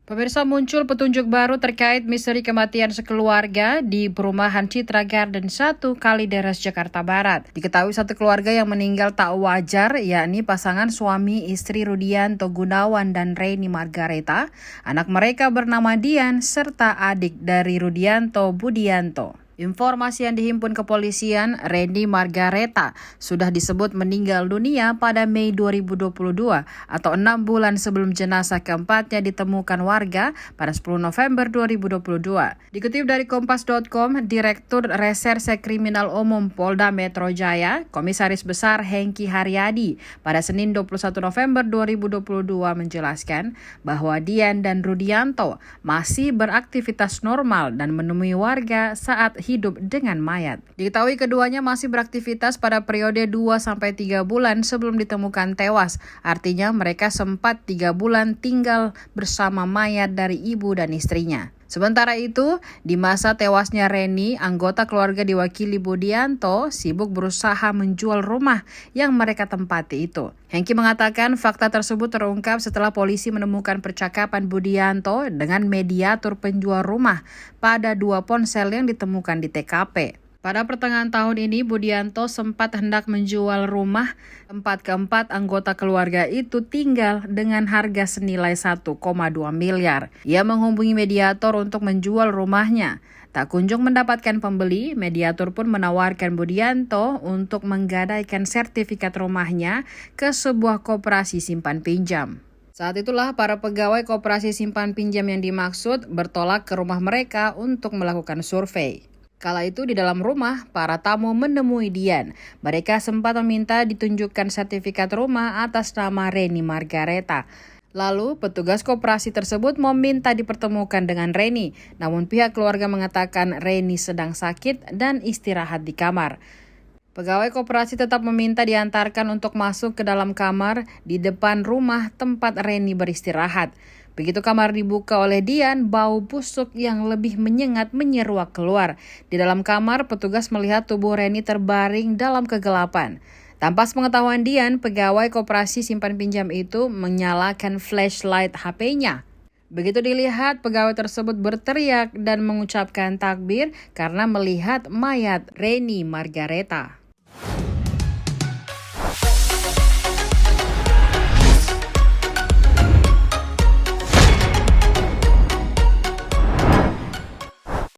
Pemirsa, muncul petunjuk baru terkait misteri kematian sekeluarga di perumahan Citra Garden 1 Kalideres, Jakarta Barat. Diketahui satu keluarga yang meninggal tak wajar, yakni pasangan suami istri Rudianto Gunawan dan Reni Margareta. Anak mereka bernama Dian serta adik dari Rudianto, Budianto. Informasi yang dihimpun kepolisian, Reni Margareta sudah disebut meninggal dunia pada Mei 2022 atau 6 bulan sebelum jenazah keempatnya ditemukan warga pada 10 November 2022. Dikutip dari Kompas.com, Direktur Reserse Kriminal Umum Polda Metro Jaya, Komisaris Besar Hengki Haryadi, pada Senin 21 November 2022 menjelaskan bahwa Dian dan Rudianto masih beraktivitas normal dan menemui warga saat hidup dengan mayat. Diketahui keduanya masih beraktivitas pada periode 2-3 bulan sebelum ditemukan tewas. Artinya mereka sempat 3 bulan tinggal bersama mayat dari ibu dan istrinya. Sementara itu, di masa tewasnya Reni, anggota keluarga diwakili Budianto sibuk berusaha menjual rumah yang mereka tempati itu. Hengki mengatakan fakta tersebut terungkap setelah polisi menemukan percakapan Budianto dengan mediator penjual rumah pada 2 ponsel yang ditemukan di TKP. Pada pertengahan tahun ini, Budianto sempat hendak menjual rumah tempat keempat anggota keluarga itu tinggal dengan harga senilai 1,2 miliar. Ia menghubungi mediator untuk menjual rumahnya. Tak kunjung mendapatkan pembeli, mediator pun menawarkan Budianto untuk menggadaikan sertifikat rumahnya ke sebuah koperasi simpan pinjam. Saat itulah para pegawai koperasi simpan pinjam yang dimaksud bertolak ke rumah mereka untuk melakukan survei. Kala itu di dalam rumah, para tamu menemui Dian. Mereka sempat meminta ditunjukkan sertifikat rumah atas nama Reni Margareta. Lalu, petugas koperasi tersebut meminta dipertemukan dengan Reni. Namun pihak keluarga mengatakan Reni sedang sakit dan istirahat di kamar. Pegawai koperasi tetap meminta diantarkan untuk masuk ke dalam kamar di depan rumah tempat Reni beristirahat. Begitu kamar dibuka oleh Dian, bau busuk yang lebih menyengat menyeruak keluar. Di dalam kamar, petugas melihat tubuh Reni terbaring dalam kegelapan. Tanpa sepengetahuan Dian, pegawai koperasi simpan pinjam itu menyalakan flashlight HP-nya. Begitu dilihat, pegawai tersebut berteriak dan mengucapkan takbir karena melihat mayat Reni Margareta.